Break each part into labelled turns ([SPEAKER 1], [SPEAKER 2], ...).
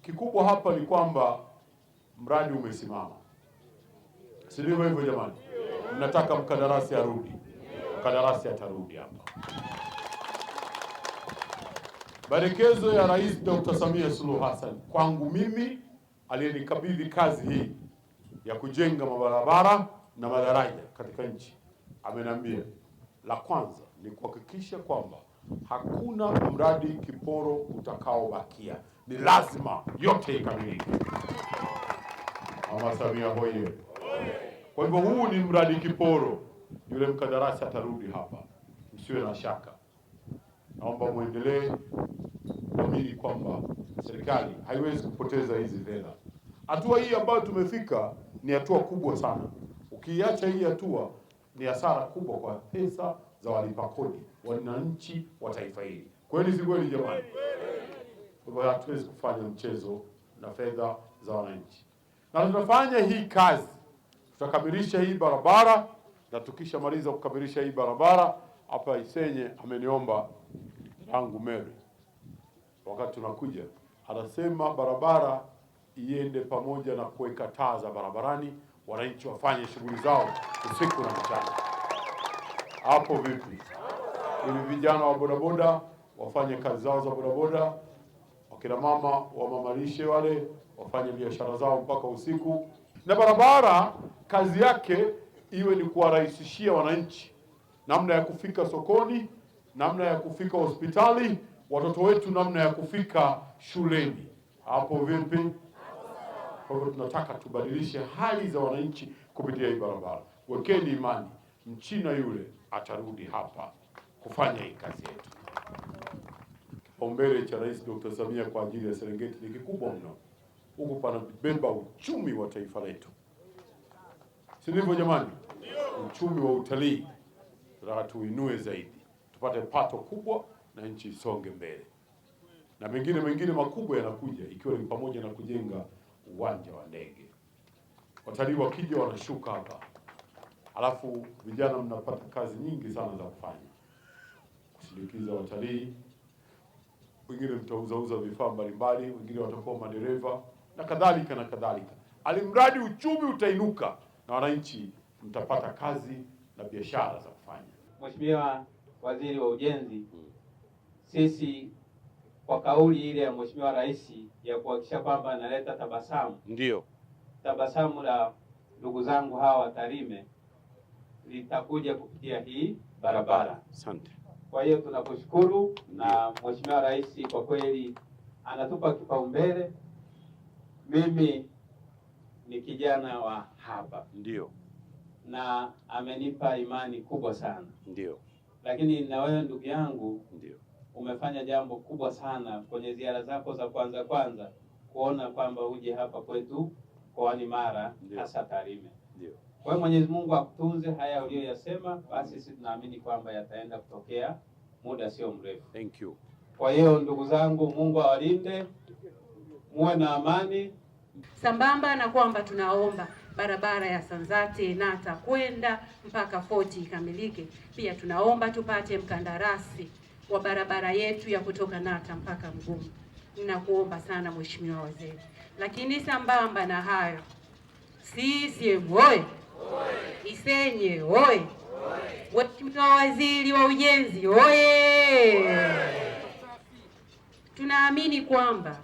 [SPEAKER 1] Kikubwa hapa ni kwamba mradi umesimama, si ndivyo hivyo jamani? Mnataka mkandarasi arudi, mkandarasi atarudi hapa. Maelekezo ya Rais Dr. Samia Suluhu Hassan kwangu mimi aliyenikabidhi kazi hii ya kujenga mabarabara na madaraja katika nchi, ameniambia la kwanza ni kuhakikisha kwamba hakuna mradi kiporo utakaobakia, ni lazima yote ikamilike. Mama Samia hoye! Kwa hivyo huu ni mradi kiporo, yule mkandarasi atarudi hapa, msiwe na shaka. Naomba muendelee kuamini kwamba serikali haiwezi kupoteza hizi fedha. Hatua hii ambayo tumefika ni hatua kubwa sana. Ukiacha hii hatua, ni hasara kubwa kwa pesa za walipa kodi, wananchi wa taifa hili. Kweli si kweli jamani? Kwa hivyo hatuwezi kufanya mchezo na fedha za wananchi, na tutafanya hii kazi. Tutakamilisha hii barabara, na tukishamaliza kukamilisha hii barabara hapa Isenye, ameniomba rangu Mary wakati tunakuja, anasema barabara iende pamoja na kuweka taa za barabarani, wananchi wafanye shughuli zao usiku na mchana. Hapo vipi? Ili vijana wa bodaboda wafanye kazi zao za bodaboda, wakina mama wa mamalishe wale wafanye biashara zao mpaka usiku, na barabara kazi yake iwe ni kuwarahisishia wananchi namna ya kufika sokoni, namna ya kufika hospitali, watoto wetu namna ya kufika shuleni. Hapo vipi? Kwa hivyo tunataka tubadilishe hali za wananchi kupitia hii barabara. Wekeni imani, Mchina yule atarudi hapa kufanya hii kazi yetu. Kipaumbele cha Rais Dr. Samia kwa ajili ya Serengeti ni kikubwa mno. Huku panabeba uchumi wa taifa letu, si ndivyo jamani? Uchumi wa utalii tunataka tuinue zaidi, tupate pato kubwa na nchi isonge mbele, na mengine makubwa yanakuja, ikiwa ni pamoja na kujenga uwanja wa ndege. Watalii wakija wanashuka hapa, alafu vijana mnapata kazi nyingi sana za kufanya, kusindikiza watalii, wengine mtauzauza vifaa mbalimbali, wengine watakuwa madereva na kadhalika na kadhalika. Alimradi uchumi utainuka na wananchi mtapata kazi na biashara za kufanya.
[SPEAKER 2] Mheshimiwa Waziri wa Ujenzi, sisi kwa kauli ile ya Mheshimiwa Rais ya kuhakikisha kwamba analeta tabasamu,
[SPEAKER 1] ndio
[SPEAKER 2] tabasamu la ndugu zangu hawa Tarime litakuja kupitia hii barabara.
[SPEAKER 1] Asante.
[SPEAKER 2] Kwa hiyo tunakushukuru, na Mheshimiwa Rais kwa kweli anatupa kipaumbele. Mimi ni kijana wa hapa,
[SPEAKER 1] ndio,
[SPEAKER 2] na amenipa imani kubwa sana,
[SPEAKER 1] ndio,
[SPEAKER 2] lakini na wewe ndugu yangu,
[SPEAKER 1] ndio,
[SPEAKER 2] umefanya jambo kubwa sana kwenye ziara zako za kwanza kuona kwamba uje hapa kwetu mkoani Mara, hasa Tarime.
[SPEAKER 1] Ndio.
[SPEAKER 2] Kwa hiyo Mwenyezi Mungu akutunze haya uliyoyasema, basi sisi tunaamini kwamba yataenda kutokea muda sio mrefu.
[SPEAKER 1] Thank you.
[SPEAKER 2] Kwa hiyo ndugu zangu, Mungu awalinde, muwe na amani.
[SPEAKER 3] Sambamba na kwamba tunaomba barabara ya Sanzate Nata kwenda mpaka Foti ikamilike, pia tunaomba tupate mkandarasi wa barabara yetu ya kutoka Nata mpaka Mgumu. Ninakuomba sana Mheshimiwa Waziri. Lakini sambamba na hayo, CCM oye! Isenye oye! Mheshimiwa Waziri wa Ujenzi oye! Tunaamini kwamba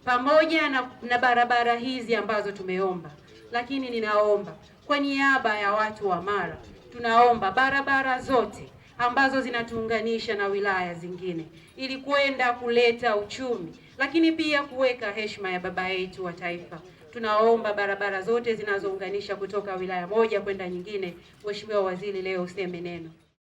[SPEAKER 3] pamoja na barabara hizi ambazo tumeomba, lakini ninaomba kwa niaba ya watu wa Mara, tunaomba barabara zote ambazo zinatuunganisha na wilaya zingine ili kwenda kuleta uchumi, lakini pia kuweka heshima ya baba yetu wa taifa. Tunaomba barabara zote zinazounganisha kutoka wilaya moja kwenda nyingine. Mheshimiwa Waziri, leo useme neno.